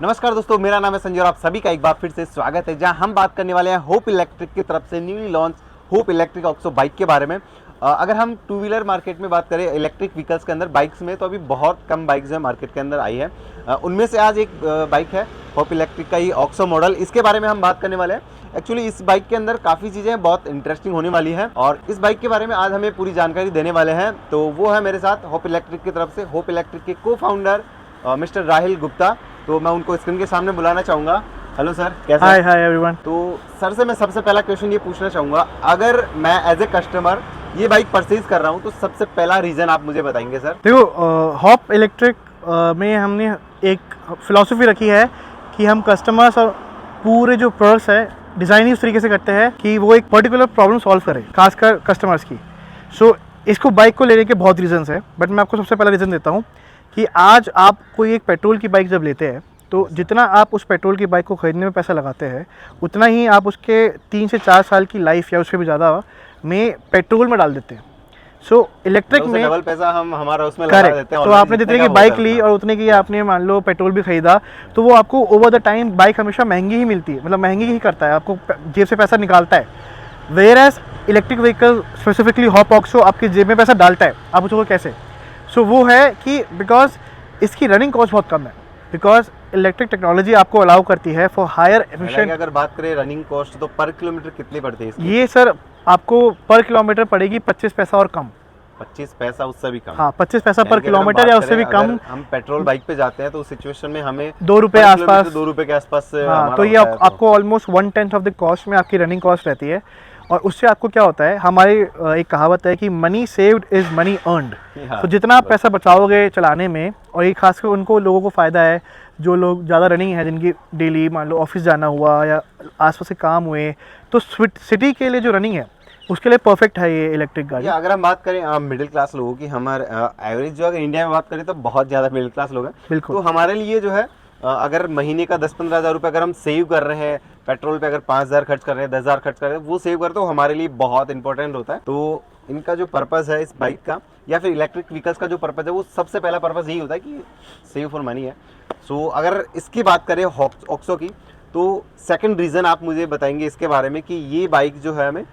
नमस्कार दोस्तों, मेरा नाम है संजय और आप सभी का एक बार फिर से स्वागत है, जहां हम बात करने वाले हैं होप इलेक्ट्रिक की तरफ से newly launch hope electric oxo bike के बारे में। अगर हम टू व्हीलर मार्केट में बात करें इलेक्ट्रिक व्हीकल्स के अंदर बाइक्स में, तो अभी बहुत कम बाइक्स जो है मार्केट के अंदर आई है। उनमें से आज एक बाइक है होप इलेक्ट्रिक का ही ऑक्सो मॉडल, इसके बारे में हम बात करने वाले हैं। एक्चुअली इस बाइक के अंदर काफ़ी चीज़ें बहुत इंटरेस्टिंग होने वाली हैं और इस बाइक के बारे में आज हमें पूरी जानकारी देने वाले हैं। तो वो है मेरे साथ होप इलेक्ट्रिक की तरफ से होप इलेक्ट्रिक के को फाउंडर मिस्टर राहिल गुप्ता। तो मैं उनको स्क्रीन के सामने बुलाना चाहूँगा। हेलो सर, कैसे? Hi everyone. तो सर से मैं सबसे पहला क्वेश्चन ये पूछना चाहूँगा, अगर मैं एज ए कस्टमर ये बाइक परचेज कर रहा हूँ तो सबसे पहला रीज़न आप मुझे बताएंगे सर? देखो, हॉप इलेक्ट्रिक में हमने एक फ़िलॉसफी रखी है कि हम कस्टमर्स और पूरे जो प्रोडक्ट्स है डिज़ाइन इस तरीके से करते हैं कि वो एक पर्टिकुलर प्रॉब्लम सॉल्व करें, खासकर कस्टमर्स की। सो इसको बाइक को लेने के बहुत रीज़न्स हैं, बट मैं आपको सबसे पहला रीज़न देता हूँ कि आज आप कोई एक पेट्रोल की बाइक जब लेते हैं तो जितना आप उस पेट्रोल की बाइक को ख़रीदने में पैसा लगाते हैं उतना ही आप उसके 3 से 4 साल की लाइफ या उससे भी ज़्यादा में पेट्रोल में डाल देते हैं। सो इलेक्ट्रिक में डबल पैसा हम हमारा उसमें लगा देते हैं। तो आपने जितने की बाइक ली और उतने की आपने मान लो पेट्रोल भी खरीदा, तो वो आपको ओवर द टाइम बाइक हमेशा महंगी ही मिलती है, मतलब महंगी ही करता है, आपको जेब से पैसा निकालता है। Where as electric vehicle specifically Hop Oxo आपकी जेब में पैसा डालता है। आप उसको कैसे? सो वो है कि बिकॉज इसकी रनिंग कॉस्ट बहुत कम है, बिकॉज इलेक्ट्रिक टेक्नोलॉजी आपको अलाउ करती है फॉर हायर एफिशिएंट। अगर बात करें रनिंग कॉस्ट तो पर किलोमीटर कितनी पड़ती है इसकी? ये सर आपको पर किलोमीटर पड़ेगी 25 पैसा और कम। 25 पैसा उससे भी कम? हाँ, 25 पैसा पर किलोमीटर या उससे भी कम। हम पेट्रोल बाइक पे जाते हैं तो उस सिचुएशन में हमें 2 रुपये आसपास, 2 रुपये के आसपास। हाँ, तो ये आपको ऑलमोस्ट 1/10 ऑफ द कॉस्ट में आपकी रनिंग कॉस्ट रहती है। और उससे आपको क्या होता है, हमारी एक कहावत है कि money saved is money earned. तो जितना आप पैसा बचाओगे चलाने में, और ये खासकर उनको लोगों को फ़ायदा है जो लोग ज़्यादा रनिंग है, जिनकी डेली मान लो ऑफिस जाना हुआ या आसपास के काम हुए, तो सिटी के लिए जो रनिंग है उसके लिए परफेक्ट है ये इलेक्ट्रिक गाड़ी। अगर हम बात करें मिडिल क्लास लोगों की, हमारे एवरेज जो अगर इंडिया में बात करें तो बहुत ज़्यादा मिडिल क्लास लोग हैं। बिल्कुल। तो हमारे लिए जो है अगर महीने का 10-15 हज़ार रुपये अगर हम सेव कर रहे हैं, पेट्रोल पे अगर 5,000 खर्च कर रहे हैं, 10,000 खर्च कर रहे हैं, वो सेव करते हो हमारे लिए बहुत इंपॉर्टेंट होता है। तो इनका जो पर्पज़ है इस बाइक का या फिर इलेक्ट्रिक व्हीकल्स का जो पर्पज़ है, वो सबसे पहला पर्पज़ यही होता है कि सेव फॉर मनी है। सो अगर इसकी बात करें ऑक्सो की, तो सेकंड रीज़न आप मुझे बताएंगे इसके बारे में कि ये बाइक जो है हमें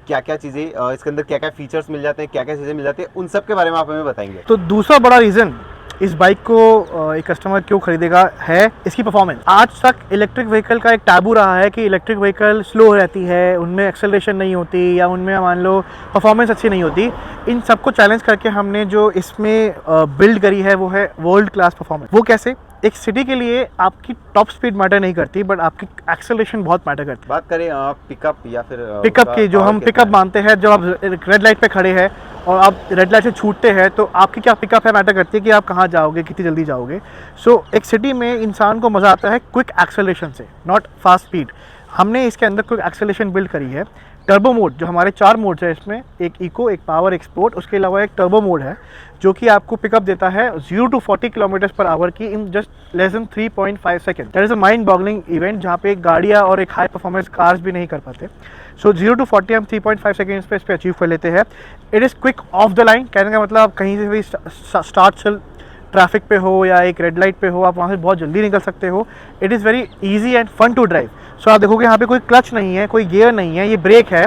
क्या क्या चीज़ें इसके अंदर क्या क्या फीचर्स मिल जाते हैं, क्या क्या चीज़ें मिल जाती हैं, उन सब के बारे में आप हमें बताएंगे। तो दूसरा बड़ा रीज़न इस बाइक को एक कस्टमर क्यों खरीदेगा है इसकी परफॉर्मेंस। आज तक इलेक्ट्रिक व्हीकल का एक टैबू रहा है कि इलेक्ट्रिक व्हीकल स्लो रहती है, उनमें एक्सेलरेशन नहीं होती या उनमें मान लो परफॉर्मेंस अच्छी नहीं होती। इन सबको चैलेंज करके हमने जो इसमें बिल्ड करी है वो है वर्ल्ड क्लास परफॉर्मेंस। वो कैसे? एक सिटी के लिए आपकी टॉप स्पीड मैटर नहीं करती, बट आपकी एक्सेलरेशन बहुत मैटर करती है। बात करें पिकअप या फिर पिकअप की, जो हम पिकअप मानते हैं, जब आप रेड लाइट पे खड़े हैं और आप रेड लाइट से छूटते हैं तो आपकी क्या पिकअप है मैटर करती है कि आप कहाँ जाओगे, कितनी जल्दी जाओगे। सो एक सिटी में इंसान को मज़ा आता है क्विक एक्सेलरेशन से, नॉट फास्ट स्पीड। हमने इसके अंदर क्विक एक्सेलरेशन बिल्ड करी है। टर्बो मोड, जो हमारे 4 मोड्स है इसमें, एक इको, एक पावर, एक स्पोर्ट, उसके अलावा एक टर्बो मोड है जो कि आपको पिकअप देता है 0 to 40 किलोमीटर पर आवर की in just less than 3.5 second. That is a mind boggling event, जहाँ पे गाड़ियाँ और एक हाई परफॉर्मेंस कार्स भी नहीं कर पाते। सो 0 to 40 हम 3.5 सेकेंड्स पे इस पर अचीव कर लेते हैं। It is quick of the line, कहने का मतलब आप कहीं से भी स्टार्ट से ट्रैफिक पे हो या एक रेड लाइट पे हो, आप वहाँ से बहुत जल्दी निकल सकते हो। It is very easy and fun to drive. So आप देखोगे यहाँ पे कोई क्लच नहीं है, कोई गियर नहीं है, ये ब्रेक है।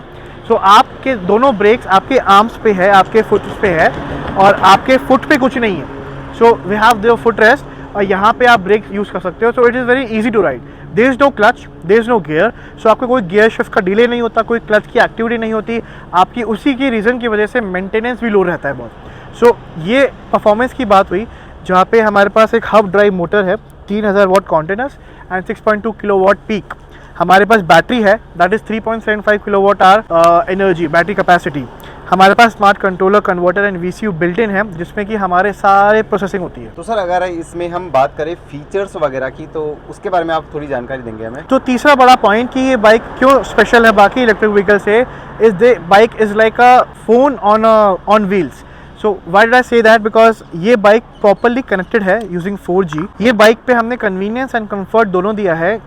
सो आपके दोनों ब्रेक्स आपके आर्म्स पे है, आपके फुट पे है, और आपके फुट पे कुछ नहीं है। So we have there foot rest, और यहाँ पे आप ब्रेक यूज़ कर सकते हो। So it is very easy to ride. There is no clutch, there is no gear. So आपको कोई गियर शिफ्ट का डिले नहीं होता, कोई क्लच की एक्टिविटी नहीं होती आपकी। उसी की रीज़न की वजह से मेंटेनेंस भी लो रहता है बहुत। सो ये परफॉर्मेंस की बात हुई, जहाँ पे हमारे पास एक हब ड्राइव मोटर है, 3000 watt continuous and 6.2 kilowatt peak. हमारे पास बैटरी है, that is 3.75 kilowatt hour energy battery capacity. हमारे पास smart controller, converter and VCU built in है, जिसमें कि हमारे सारे प्रोसेसिंग होती है। तो सर अगर इसमें हम बात करें फीचर्स वगैरह की, तो उसके बारे में आप थोड़ी जानकारी देंगे हमें? तो तीसरा बड़ा पॉइंट कि ये बाइक क्यों स्पेशल है बाकी इलेक्ट्रिक व्हीकल से, is the bike is like a phone on wheels. So why did I say that? Because ये बाइक प्रॉपरली कनेक्टेड है यूजिंग 4G। ये बाइक पे हमने कन्वीनियंस एंड कंफर्ट दोनों दिया है।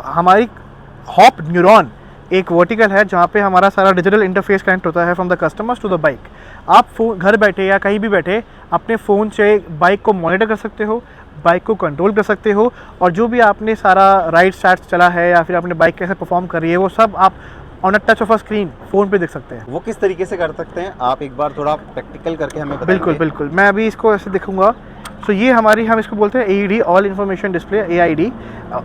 हमारी हॉप न्यूरॉन एक वर्टिकल है जहाँ पे हमारा सारा डिजिटल इंटरफेस कनेक्ट होता है from the customers to the bike. आप घर बैठे या कहीं भी बैठे अपने फ़ोन से बाइक को मॉनिटर कर सकते हो, बाइक को कंट्रोल कर सकते हो, और जो भी आपने सारा राइड स्टार्ट चला है या फिर आपने बाइक कैसे परफॉर्म कर रही है वो सब आप on a touch of a screen phone पे देख सकते हैं। वो किस तरीके से कर सकते हैं आप एक बार थोड़ा प्रैक्टिकल करके हमें बताएंगे? बिल्कुल बिल्कुल, मैं अभी इसको ऐसे दिखाऊंगा। सो ये हमारी, हम इसको बोलते हैं AED, all information display, AID।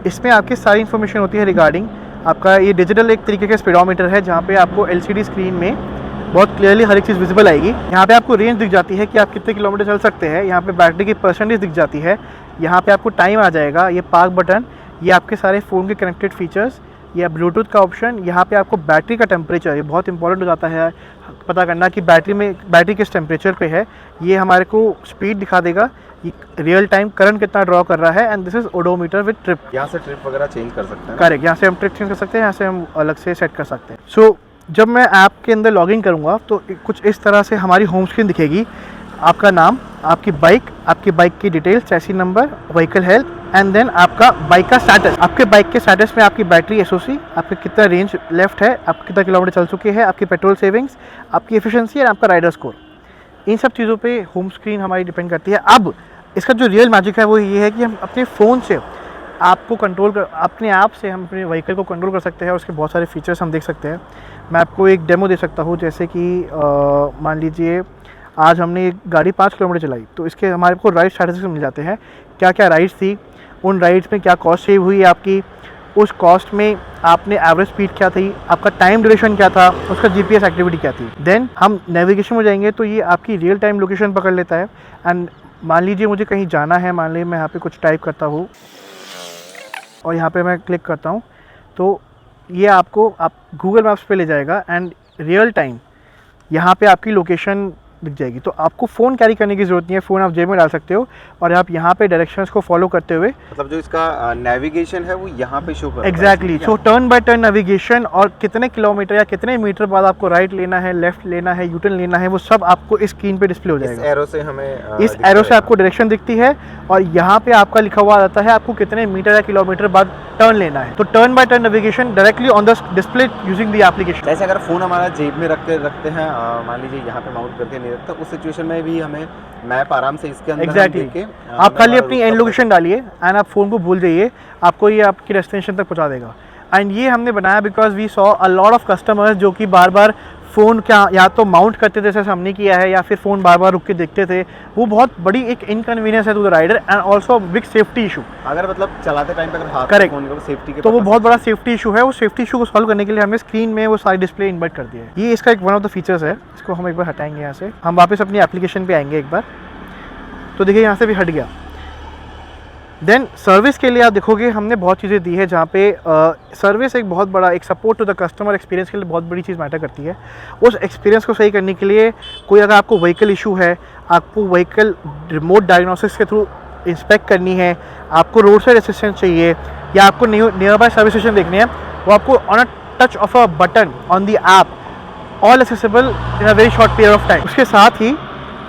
इसमें आपकी सारी इन्फॉर्मेशन होती है रिगार्डिंग आपका। ये डिजिटल एक तरीके का स्पीडोमीटर है जहाँ पे आपको LCD स्क्रीन में बहुत क्लियरली हर एक चीज़ विजिबल आएगी। यहाँ पे आपको रेंज दिख जाती है कि आप कितने किलोमीटर चल सकते हैं, यहाँ पे बैटरी की परसेंटेज दिख जाती है, यहाँ पे आपको टाइम आ जाएगा, ये पार्क बटन, ये आपके सारे फ़ोन के कनेक्टेड फीचर्स, या ब्लूटूथ का ऑप्शन, यहाँ पे आपको बैटरी का टेम्परेचर, ये बहुत इंपॉर्टेंट हो जाता है पता करना कि बैटरी किस टेम्परेचर पे है। ये हमारे को स्पीड दिखा देगा, ये रियल टाइम करंट कितना ड्रॉ कर रहा है, and this is odometer with trip. यहाँ से ट्रिप वगैरह चेंज कर सकते हैं? करेक्ट, यहाँ से हम ट्रिप चेंज कर सकते हैं, यहाँ से हम अलग से सेट कर सकते हैं। सो जब मैं ऐप के अंदर लॉगिन करूँगा तो कुछ इस तरह से हमारी होम स्क्रीन दिखेगी। आपका नाम, आपकी बाइक की details, chassis number, vehicle health, and then आपका बाइक का स्टेटस। आपके बाइक के स्टेटस में आपकी बैटरी SOC, आपके कितना रेंज लेफ्ट है, आप कितना किलोमीटर चल चुके हैं, आपकी पेट्रोल सेविंग्स, आपकी एफिशिएंसी और आपका राइडर स्कोर, इन सब चीज़ों पे होम स्क्रीन हमारी डिपेंड करती है। अब इसका जो रियल मैजिक है वो ये है कि हम अपने फ़ोन से आपको कंट्रोल कर, अपने आप से हम अपने व्हीकल को कंट्रोल कर सकते हैं, और उसके बहुत सारे फीचर्स हम देख सकते हैं। मैं आपको एक डेमो दे सकता हूँ, जैसे कि मान लीजिए आज हमने एक गाड़ी 5 किलोमीटर चलाई, तो इसके हमारे को राइड स्टैटिस्टिक्स मिल जाते हैं, क्या क्या राइड्स थी, उन राइड्स में क्या कॉस्ट सेव हुई आपकी, उस कॉस्ट में आपने एवरेज स्पीड क्या थी, आपका टाइम ड्यूरेशन क्या था, उसका GPS एक्टिविटी क्या थी। देन हम नेविगेशन में जाएंगे तो ये आपकी रियल टाइम लोकेशन पकड़ लेता है। एंड मान लीजिए मुझे कहीं जाना है, मान लीजिए मैं यहाँ पे कुछ टाइप करता हूँ और यहाँ पे मैं क्लिक करता हूँ, तो ये आपको आप गूगल मैप्स पे ले जाएगा, एंड रियल टाइम यहाँ पे आपकी लोकेशन दिख जाएगी। तो आपको फ़ोन कैरी करने की ज़रूरत नहीं है, फ़ोन आप जेब में डाल सकते हो और आप यहाँ पे डायरेक्शंस को फॉलो करते हुए, मतलब जो इसका नेविगेशन है वो यहाँ पे शो कर रहा है। Exactly, so turn by turn navigation, और कितने किलोमीटर या कितने मीटर बाद आपको राइट लेना है, लेफ्ट लेना है, यूटर्न लेना है, वो सब आपको इस स्क्रीन पे डिस्प्ले हो जाएगा। इस एरो से हमें इस एरो से आपको डायरेक्शन दिखती है, और यहाँ पे आपका लिखा हुआ आता है आपको कितने मीटर या किलोमीटर बाद टर्न लेना है। तो turn by turn navigation directly on the display using the application. जैसे अगर फ़ोन हमारा जेब में रखते हैं, मान लीजिए यहाँ पे माउंट करके नहीं रखता, उस सिचुएशन में भी हमें मैप आराम से इसके अंदर एग्जैक्टली आप खाली अपनी एंड लोकेशन डालिए एंड आप फ़ोन को भूल जाइए, आपको ये आपकी डेस्टिनेशन तक पहुंचा देगा। एंड ये हमने बनाया because we saw a lot of customers जो कि बार बार फ़ोन क्या या तो माउंट करते थे, जैसे हमने किया है, या फिर फ़ोन बार बार रुक के देखते थे। वो बहुत बड़ी एक इनकन्वीनियंस है to the rider, and also big safety issue. अगर मतलब चलाते टाइम पे अगर हाथ करेक्ट, फोन को सेफ्टी के तो वो बहुत बड़ा सेफ्टी इशू है। वो सेफ्टी इशू को सॉल्व करने के लिए हमने स्क्रीन में वो सारी डिस्प्ले इन्वर्ट कर दिया है। ये इसका एक वन ऑफ द फीचर्स है। इसको हम एक बार हटाएंगे यहाँ से, हम वापस अपनी एप्लीकेशन पे आएंगे एक बार, तो देखिए यहाँ से भी हट गया। देन सर्विस के लिए आप देखोगे हमने बहुत चीज़ें दी है, जहाँ पे सर्विस एक बहुत बड़ा, एक support to the customer experience के लिए बहुत बड़ी चीज़ मैटर करती है। उस एक्सपीरियंस को सही करने के लिए कोई अगर आपको व्हीकल इशू है, आपको व्हीकल रिमोट डायग्नोसिस के थ्रू इंस्पेक्ट करनी है, आपको रोड साइड असिस्टेंस चाहिए, या आपको नियर बाय सर्विस स्टेशन देखने हैं, वो आपको on a touch of a button on the app all accessible in a very short period of time. उसके साथ ही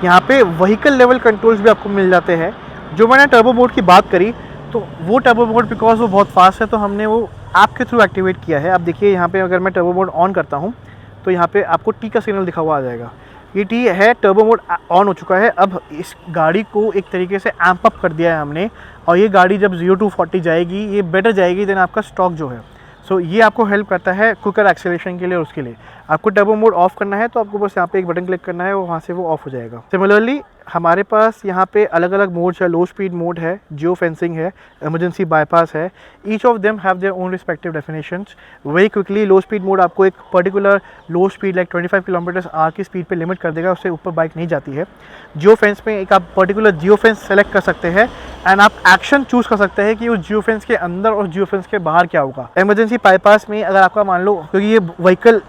यहाँ पे व्हीकल लेवल कंट्रोल्स भी आपको मिल जाते हैं। जो मैंने टर्बो मोड की बात करी, तो वो टर्बो मोड बिकॉज वो बहुत फास्ट है, तो हमने वो ऐप के थ्रू एक्टिवेट किया है। अब देखिए यहाँ पे अगर मैं टर्बो मोड ऑन करता हूँ तो यहाँ पे आपको टी का सिग्नल दिखा हुआ आ जाएगा। ये टी है, टर्बो मोड ऑन हो चुका है। अब इस गाड़ी को एक तरीके से एम्प अप कर दिया है हमने, और ये गाड़ी जब 0 to 40 जाएगी, ये बेटर जाएगी देन आपका स्टॉक जो है। सो ये आपको हेल्प करता है क्विकर एक्सेलरेशन के लिए। और उसके लिए आपको टर्बो मोड ऑफ करना है तो आपको बस यहाँ पे एक बटन क्लिक करना है, वहाँ से वो ऑफ हो जाएगा। सिमिलरली हमारे पास यहाँ पे अलग अलग मोड्स है। लो स्पीड मोड है, जियो फेंसिंग है, इमरजेंसी बाईपास है। Each of them have their own respective definitions. Very quickly low speed mode आपको एक पर्टिकुलर लो स्पीड लाइक 25 km/h की स्पीड पे लिमिट कर देगा, उससे ऊपर बाइक नहीं जाती है। जियो फेंस में एक आप पर्टिकुलर जियो फेंस सेलेक्ट कर सकते हैं, एंड आप एक्शन चूज़ कर सकते हैं कि उस जियो फेंस के अंदर और जियो फेंस के बाहर क्या होगा। इमरजेंसी बाईपास में अगर आपका मान लो, क्योंकि ये व्हीकल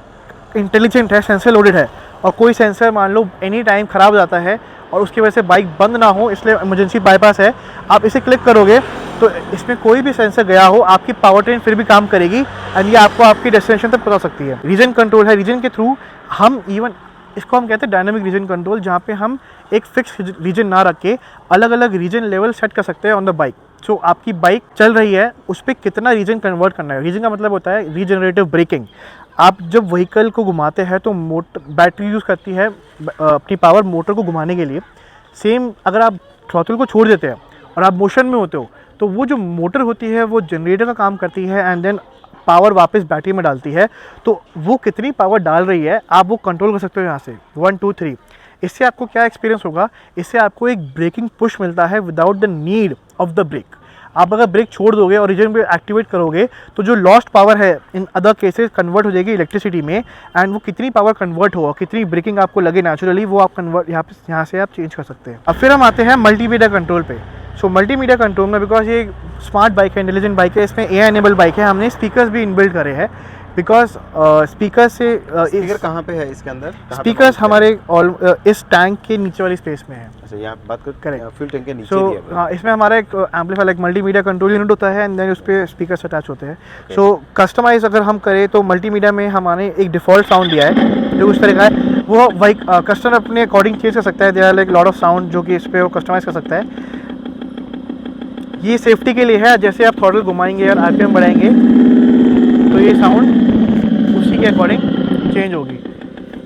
इंटेलिजेंट है, सेंसर लोडेड है, और कोई सेंसर मान लो एनी टाइम ख़राब हो जाता है और उसकी वजह से बाइक बंद ना हो, इसलिए इमरजेंसी बाईपास है। आप इसे क्लिक करोगे तो इसमें कोई भी सेंसर गया हो, आपकी पावर ट्रेन फिर भी काम करेगी, एंड ये आपको आपकी डेस्टिनेशन तक पहुंचा सकती है। रीजन कंट्रोल है, रीजन के थ्रू हम इवन इसको हम कहते हैं डायनामिक रीजन कंट्रोल, जहाँ पे हम एक फिक्स रीजन ना रख के अलग अलग रीजन लेवल सेट कर सकते हैं ऑन द बाइक। सो आपकी बाइक चल रही है, उस पर कितना रीजन कन्वर्ट करना है। रीजन का मतलब होता है रीजनरेटिव ब्रेकिंग। आप जब व्हीकल को घुमाते हैं तो मोटर बैटरी यूज़ करती है अपनी पावर मोटर को घुमाने के लिए। सेम अगर आप थ्रॉटल को छोड़ देते हैं और आप मोशन में होते हो, तो वो जो मोटर होती है वो जनरेटर का काम करती है एंड देन पावर वापस बैटरी में डालती है। तो वो कितनी पावर डाल रही है आप वो कंट्रोल कर सकते हो यहाँ से 1 2 3। इससे आपको क्या एक्सपीरियंस होगा, इससे आपको एक ब्रेकिंग पुश मिलता है without the need of the brake. आप अगर ब्रेक छोड़ दोगे और रीजन ब्रेक एक्टिवेट करोगे तो जो लॉस्ट पावर है इन अदर केसेस कन्वर्ट हो जाएगी इलेक्ट्रिसिटी में, एंड वो कितनी पावर कन्वर्ट हो, कितनी ब्रेकिंग आपको लगे नेचुरली, वो आप कन्वर्ट यहाँ से आप चेंज कर सकते हैं। अब फिर हम आते हैं मल्टीमीडिया कंट्रोल पे। सो मल्टीमीडिया कंट्रोल में, बिकॉज ये स्मार्ट बाइक है, इंटेलिजेंट बाइक है, इसमें AI एनेबल बाइक है, हमने स्पीकर्स भी इनबिल्ड करे हैं। बिकॉज स्पीकर से स्पीकर कहाँ पे है इसके अंदर? स्पीकर्स हमारे इस टैंक के नीचे वाली स्पेस में है। अच्छा, यहाँ बात कर Correct. फ्यूल टैंक के नीचे सो दिया गया है। हाँ, इसमें हमारा एक amplifier like multimedia control unit होता है एंड देन उस पर स्पीकर अटैच होते हैं। सो कस्टमाइज अगर हम करें तो मल्टीमीडिया में हमारे एक डिफ़ॉल्ट साउंड दिया है जो उस तरह का है, वो वही कस्टमर अपने अकॉर्डिंग चेंज कर सकता है। There are like lot of sound जो कि इस पर वो कस्टमाइज कर सकता है। ये सेफ्टी के लिए है, जैसे आप थ्रॉटल घुमाएंगे और RPM बढ़ाएंगे तो ये साउंड उसी के अकॉर्डिंग चेंज होगी।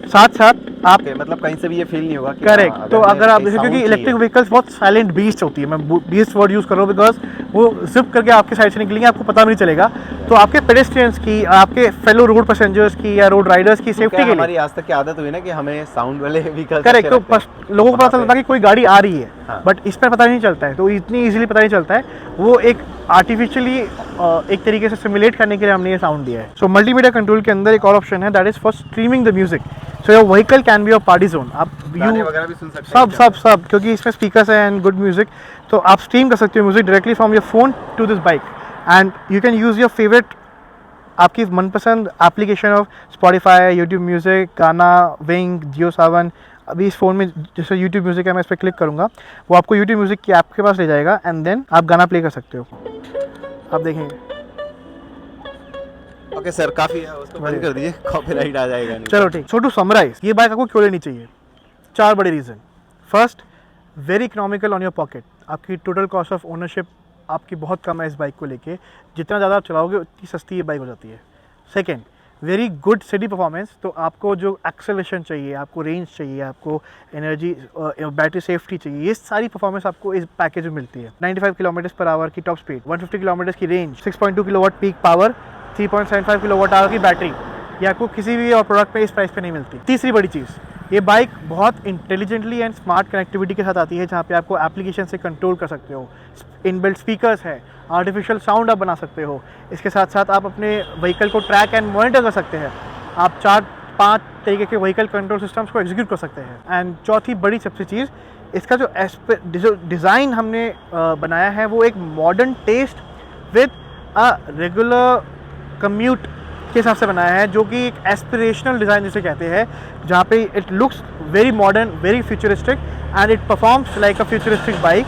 साथ साथ आप मतलब कहीं से भी ये फील नहीं होगा कि करेक्ट। हाँ, तो अगर आप कोई जैसे, क्योंकि sound इलेक्ट्रिक चाहिए। व्हीकल्स बहुत साइलेंट बीस्ट होती है, मैं बीस्ट वर्ड यूज़ कर रहा हूँ बिकॉज वो जिप करके आपके साइड से निकलेंगे, आपको पता भी नहीं चलेगा। तो आपके पेडेस्ट्रियंस की, आपके फेलो रोड पैसेंजर्स की या रोड राइडर्स की सेफ्टी के लिए हमारी आज तक की आदत हुई ना कि हमें साउंड वाले व्हीकल करेक्ट। तो लोगों को पता चलता है कि कोई गाड़ी आ रही है, हाँ। बट इसमें पता नहीं चलता है, तो इतनी इजीली पता नहीं चलता है। वो एक आर्टिफिशियली एक तरीके से सिमुलेट करने के लिए हमने ये साउंड दिया है। सो मल्टीमीडिया कंट्रोल के अंदर एक और ऑप्शन है, that is for streaming the music. So your vehicle can be your party zone. आप गाने वगैरह भी सुन सकते हैं सब क्योंकि इसमें स्पीकर्स हैं एंड गुड म्यूजिक, तो आप स्ट्रीम कर सकते हो music directly from your phone to this bike and you can use your favourite, आपकी मनपसंद application of Spotify, YouTube music, Gaana, Wynk, Jio Saavn. अभी इस फ़ोन में जैसे यूट्यूब म्यूजिक है, मैं इस पर क्लिक करूँगा, वो आपको यूट्यूब म्यूजिक की ऐप के पास ले जाएगा एंड देन आप गाना प्ले कर सकते हो। आप देखेंगे। ओके सर, काफी है, उसको बंद कर दीजिए, कॉपीराइट आ जाएगा नहीं। चलो ठीक। सो टू समराइज, ये बाइक आपको क्यों लेनी चाहिए? 4 बड़े reason. First, very economical on your pocket. आपकी टोटल कॉस्ट ऑफ ओनरशिप आपकी बहुत कम है इस बाइक को लेके, जितना ज़्यादा आप चलाओगे उतनी सस्ती ये बाइक हो जाती है। Second, very good city performance. तो आपको जो एक्सेलरेशन चाहिए, आपको रेंज चाहिए, आपको एनर्जी, बैटरी सेफ्टी चाहिए, ये सारी परफॉर्मेंस आपको इस पैकेज में मिलती है। 95 किलोमीटर पर आवर की टॉप स्पीड, 150 किलोमीटर की range, 6.2 kilowatt peak power, 3.75 kilowatt our की बैटरी, ये आपको किसी भी और प्रोडक्ट पे इस प्राइस पे नहीं मिलती। तीसरी बड़ी चीज़, ये बाइक बहुत इंटेलिजेंटली एंड स्मार्ट कनेक्टिविटी के साथ आती है, जहाँ पे आपको एप्लीकेशन से कंट्रोल कर सकते हो। इनबिल्ट स्पीकर्स है, आर्टिफिशियल साउंड आप बना सकते हो। इसके साथ साथ आप अपने व्हीकल को ट्रैक एंड मॉनिटर कर सकते हैं। आप 4-5 तरीके के व्हीकल कंट्रोल सिस्टम्स को एग्जीक्यूट कर सकते हैं। एंड चौथी बड़ी सबसे चीज़, इसका जो डिज़ाइन हमने बनाया है वो एक modern taste with a regular commute के हिसाब से बनाया है, जो कि एक एस्पिरेशनल डिज़ाइन जिसे कहते हैं, जहाँ पे it looks very modern, very futuristic and it performs like a futuristic bike.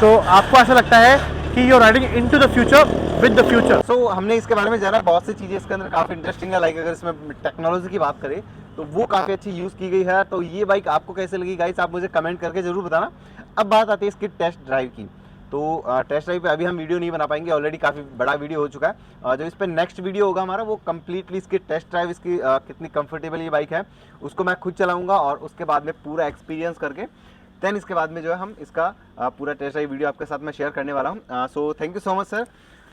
So आपको ऐसा लगता है कि you are riding into the future with the future. So हमने इसके बारे में जाना, बहुत सी चीज़ें इसके अंदर काफ़ी इंटरेस्टिंग है। लाइक अगर इसमें टेक्नोलॉजी की बात करें तो वो काफ़ी अच्छी यूज़ की गई है। तो ये बाइक आपको कैसे लगी गाइस, आप मुझे कमेंट करके ज़रूर बताना। अब बात आती है इसकी टेस्ट ड्राइव की। तो टेस्ट ड्राइव पे अभी हम वीडियो नहीं बना पाएंगे, ऑलरेडी काफ़ी बड़ा वीडियो हो चुका है। जो इस पर नेक्स्ट वीडियो होगा हमारा, वो कम्प्लीटली इसकी टेस्ट ड्राइव, इसकी कितनी कंफर्टेबल ये बाइक है उसको मैं खुद चलाऊंगा और उसके बाद में पूरा एक्सपीरियंस करके देन इसके बाद में जो है हम इसका पूरा टेस्ट ड्राइव वीडियो आपके साथ मैं शेयर करने वाला हूँ। So thank you so much sir,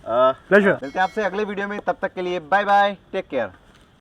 pleasure. मिलते हैं आपसे अगले वीडियो में, तब तक के लिए बाय बाय, टेक केयर।